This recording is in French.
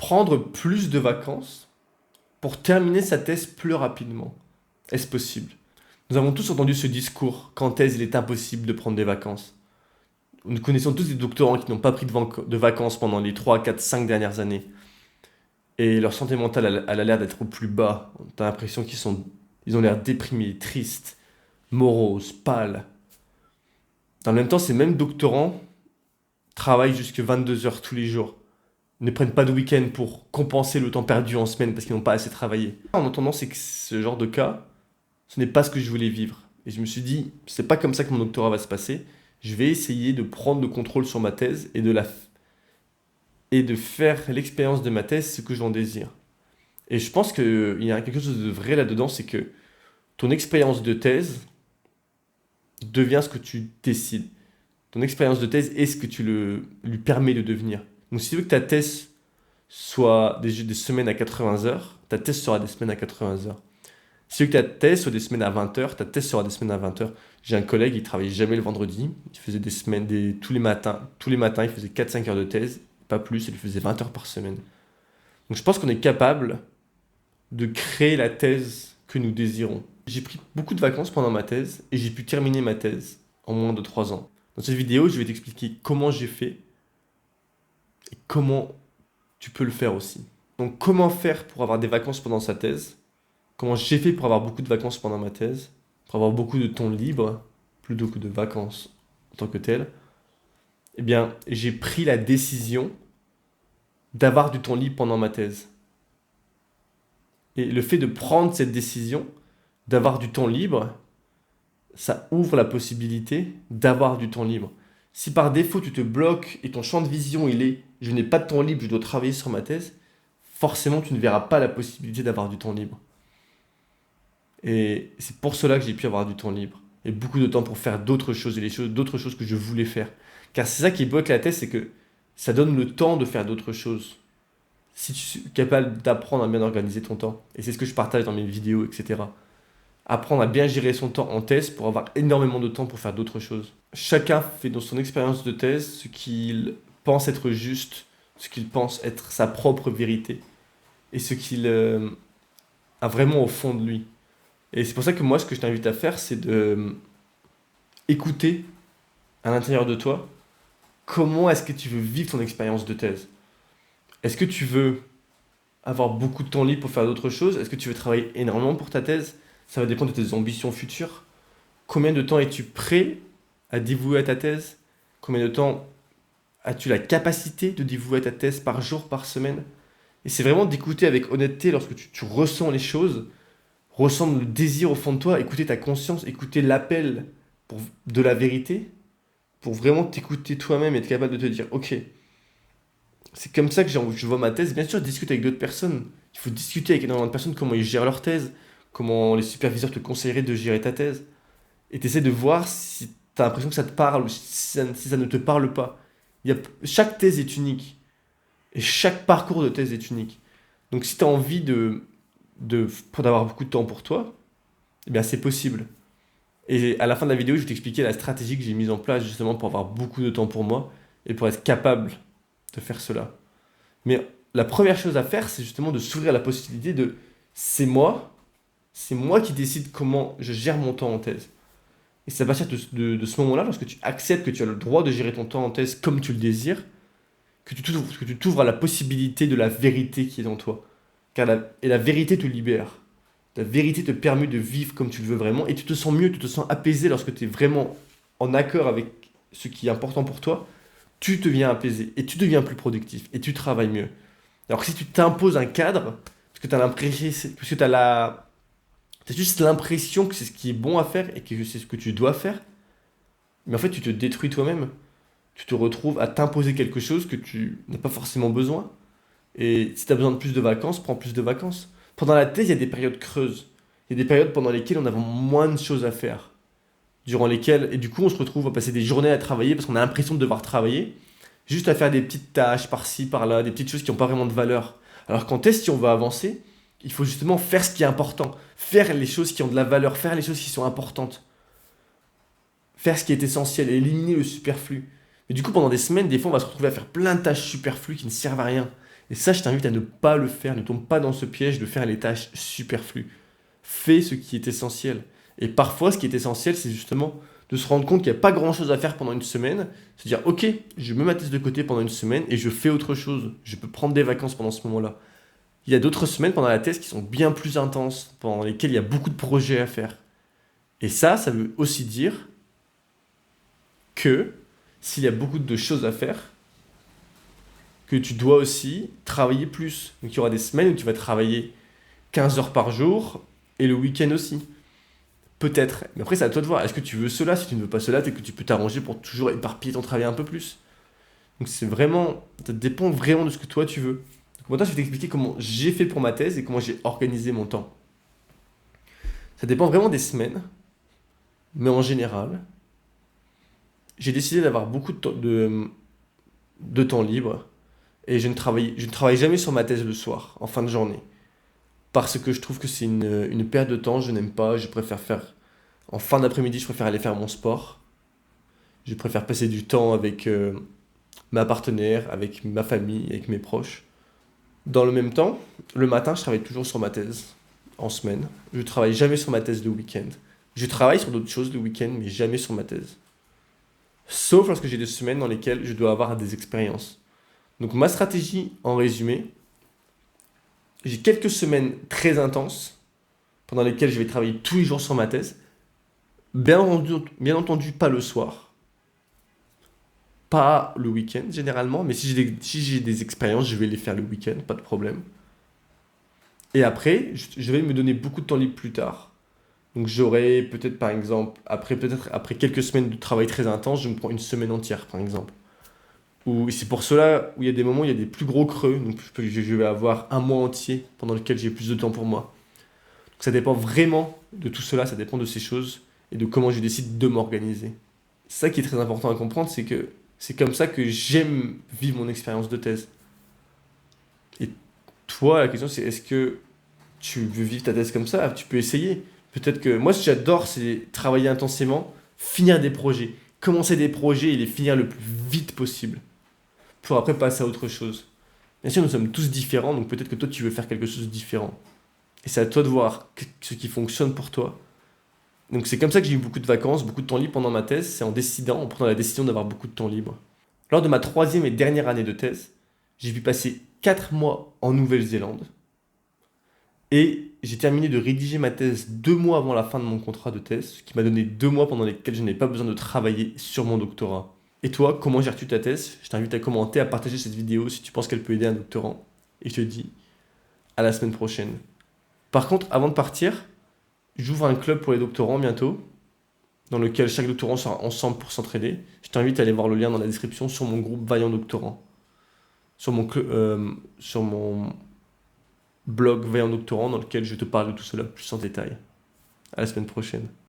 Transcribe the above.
prendre plus de vacances pour terminer sa thèse plus rapidement. Est-ce possible? Nous avons tous entendu ce discours qu'en thèse, il est impossible de prendre des vacances. Nous connaissons tous des doctorants qui n'ont pas pris de vacances pendant les 3, 4, 5 dernières années. Et leur santé mentale, elle a l'air d'être au plus bas. T'as l'impression ils ont l'air déprimés, tristes, moroses, pâles. Dans le même temps, ces mêmes doctorants travaillent jusque 22 heures tous les jours. Ne prennent pas de week-end pour compenser le temps perdu en semaine parce qu'ils n'ont pas assez travaillé. En entendant ce genre de cas, ce n'est pas ce que je voulais vivre. Et je me suis dit, c'est pas comme ça que mon doctorat va se passer. Je vais essayer de prendre le contrôle sur ma thèse et de faire l'expérience de ma thèse ce que j'en désire. Et je pense qu'il y a quelque chose de vrai là-dedans, c'est que ton expérience de thèse devient ce que tu décides. Ton expérience de thèse est ce que lui permets de devenir. Donc si tu veux que ta thèse soit des semaines à 80 heures, ta thèse sera des semaines à 80 heures. Si tu veux que ta thèse soit des semaines à 20 heures, ta thèse sera des semaines à 20 heures. J'ai un collègue, il travaillait jamais le vendredi, il faisait des semaines, tous les matins, il faisait 4-5 heures de thèse, pas plus, il faisait 20 heures par semaine. Donc je pense qu'on est capable de créer la thèse que nous désirons. J'ai pris beaucoup de vacances pendant ma thèse et j'ai pu terminer ma thèse en moins de 3 ans. Dans cette vidéo, je vais t'expliquer comment j'ai fait et comment tu peux le faire aussi. Donc comment faire pour avoir des vacances pendant sa thèse? Comment j'ai fait pour avoir beaucoup de vacances pendant ma thèse? Pour avoir beaucoup de temps libre, plutôt que de vacances en tant que tel? Eh bien, j'ai pris la décision d'avoir du temps libre pendant ma thèse. Et le fait de prendre cette décision d'avoir du temps libre, ça ouvre la possibilité d'avoir du temps libre. Si par défaut tu te bloques et ton champ de vision il est je n'ai pas de temps libre, je dois travailler sur ma thèse, forcément tu ne verras pas la possibilité d'avoir du temps libre. Et c'est pour cela que j'ai pu avoir du temps libre. Et beaucoup de temps pour faire d'autres choses d'autres choses que je voulais faire. Car c'est ça qui bloque la thèse, c'est que ça donne le temps de faire d'autres choses. Si tu es capable d'apprendre à bien organiser ton temps, et c'est ce que je partage dans mes vidéos, etc. Apprendre à bien gérer son temps en thèse pour avoir énormément de temps pour faire d'autres choses. Chacun fait dans son expérience de thèse ce qu'il pense être juste, ce qu'il pense être sa propre vérité, et ce qu'il a vraiment au fond de lui. Et c'est pour ça que moi, ce que je t'invite à faire, c'est de écouter à l'intérieur de toi comment est-ce que tu veux vivre ton expérience de thèse. Est-ce que tu veux avoir beaucoup de temps libre pour faire d'autres choses? Est-ce que tu veux travailler énormément pour ta thèse? Ça va dépendre de tes ambitions futures. Combien de temps es-tu prêt à dévouer à ta thèse? Combien de temps as-tu la capacité de dévouer à ta thèse par jour, par semaine? Et c'est vraiment d'écouter avec honnêteté lorsque tu ressens les choses, ressens le désir au fond de toi, écouter ta conscience, écouter l'appel de la vérité, pour vraiment t'écouter toi-même et être capable de te dire, ok, c'est comme ça que je vois ma thèse. Bien sûr, discute avec d'autres personnes. Il faut discuter avec énormément de personnes comment ils gèrent leur thèse, comment les superviseurs te conseilleraient de gérer ta thèse. Et tu essaies de voir si tu as l'impression que ça te parle ou si ça ne te parle pas. Chaque thèse est unique. Et chaque parcours de thèse est unique. Donc si tu as envie d'avoir beaucoup de temps pour toi, eh bien c'est possible. Et à la fin de la vidéo, je vais t'expliquer la stratégie que j'ai mise en place justement pour avoir beaucoup de temps pour moi et pour être capable de faire cela. Mais la première chose à faire, c'est justement de s'ouvrir à la possibilité de c'est moi qui décide comment je gère mon temps en thèse. Et c'est à partir de ce moment-là, lorsque tu acceptes que tu as le droit de gérer ton temps en thèse comme tu le désires, que tu t'ouvres à la possibilité de la vérité qui est en toi. Et la vérité te libère. La vérité te permet de vivre comme tu le veux vraiment et tu te sens mieux, tu te sens apaisé lorsque tu es vraiment en accord avec ce qui est important pour toi. Tu deviens apaisé et tu deviens plus productif et tu travailles mieux. Alors que si tu t'imposes un cadre, parce que tu as l'impression, parce que t'as juste l'impression que c'est ce qui est bon à faire et que c'est ce que tu dois faire, mais en fait tu te détruis toi-même. Tu te retrouves à t'imposer quelque chose que tu n'as pas forcément besoin. Et si tu as besoin de plus de vacances, prends plus de vacances. Pendant la thèse, il y a des périodes creuses. Il y a des périodes pendant lesquelles on a moins de choses à faire. Durant lesquelles, et du coup, on se retrouve à passer des journées à travailler parce qu'on a l'impression de devoir travailler, juste à faire des petites tâches par-ci, par-là, des petites choses qui n'ont pas vraiment de valeur. Alors qu'en thèse, si on veut avancer, il faut justement faire ce qui est important. Faire les choses qui ont de la valeur, faire les choses qui sont importantes. Faire ce qui est essentiel et éliminer le superflu. Mais du coup, pendant des semaines, des fois, on va se retrouver à faire plein de tâches superflues qui ne servent à rien. Et ça, je t'invite à ne pas le faire. Ne tombe pas dans ce piège de faire les tâches superflues. Fais ce qui est essentiel. Et parfois, ce qui est essentiel, c'est justement de se rendre compte qu'il n'y a pas grand-chose à faire pendant une semaine. Se dire, ok, je mets ma thèse de côté pendant une semaine et je fais autre chose. Je peux prendre des vacances pendant ce moment-là. Il y a d'autres semaines pendant la thèse qui sont bien plus intenses, pendant lesquelles il y a beaucoup de projets à faire. Et ça veut aussi dire que s'il y a beaucoup de choses à faire, que tu dois aussi travailler plus. Donc il y aura des semaines où tu vas travailler 15 heures par jour et le week-end aussi. Peut-être. Mais après, c'est à toi de voir. Est-ce que tu veux cela? Si tu ne veux pas cela, c'est que tu peux t'arranger pour toujours éparpiller ton travail un peu plus. Donc c'est vraiment, ça dépend vraiment de ce que toi tu veux. Donc maintenant, je vais t'expliquer comment j'ai fait pour ma thèse et comment j'ai organisé mon temps. Ça dépend vraiment des semaines, mais en général, j'ai décidé d'avoir beaucoup de temps libre et je ne travaille jamais sur ma thèse le soir, en fin de journée. Parce que je trouve que c'est une perte de temps, je n'aime pas, je préfère faire... En fin d'après-midi, je préfère aller faire mon sport. Je préfère passer du temps avec ma partenaire, avec ma famille, avec mes proches. Dans le même temps, le matin, je travaille toujours sur ma thèse en semaine. Je travaille jamais sur ma thèse le week-end. Je travaille sur d'autres choses le week-end, mais jamais sur ma thèse. Sauf lorsque j'ai des semaines dans lesquelles je dois avoir des expériences. Donc ma stratégie, en résumé, j'ai quelques semaines très intenses pendant lesquelles je vais travailler tous les jours sur ma thèse. Bien entendu, pas le soir, pas le week-end généralement, mais si j'ai des expériences, je vais les faire le week-end, pas de problème. Et après, je vais me donner beaucoup de temps libre plus tard. Donc j'aurai peut-être par exemple, peut-être après quelques semaines de travail très intense, je me prends une semaine entière par exemple. Ou c'est pour cela où il y a des moments où il y a des plus gros creux, donc je vais avoir un mois entier pendant lequel j'ai plus de temps pour moi. Donc ça dépend vraiment de tout cela, ça dépend de ces choses et de comment je décide de m'organiser. Ça qui est très important à comprendre, c'est que c'est comme ça que j'aime vivre mon expérience de thèse. Et toi, la question c'est est-ce que tu veux vivre ta thèse comme ça? Tu peux essayer. Peut-être que moi, ce que j'adore, c'est travailler intensément, finir des projets, commencer des projets et les finir le plus vite possible pour après passer à autre chose. Bien sûr, nous sommes tous différents, donc peut-être que toi, tu veux faire quelque chose de différent. Et c'est à toi de voir ce qui fonctionne pour toi. Donc c'est comme ça que j'ai eu beaucoup de vacances, beaucoup de temps libre pendant ma thèse, c'est en prenant la décision d'avoir beaucoup de temps libre. Lors de ma troisième et dernière année de thèse, j'ai pu passer 4 mois en Nouvelle-Zélande et j'ai terminé de rédiger ma thèse 2 mois avant la fin de mon contrat de thèse, ce qui m'a donné 2 mois pendant lesquels je n'avais pas besoin de travailler sur mon doctorat. Et toi, comment gères-tu ta thèse? Je t'invite à commenter, à partager cette vidéo si tu penses qu'elle peut aider un doctorant. Et je te dis à la semaine prochaine. Par contre, avant de partir, j'ouvre un club pour les doctorants bientôt, dans lequel chaque doctorant sera ensemble pour s'entraider. Je t'invite à aller voir le lien dans la description sur mon groupe Vaillant Doctorant, sur mon blog Vaillant Doctorant, dans lequel je te parle de tout cela plus en détail. À la semaine prochaine.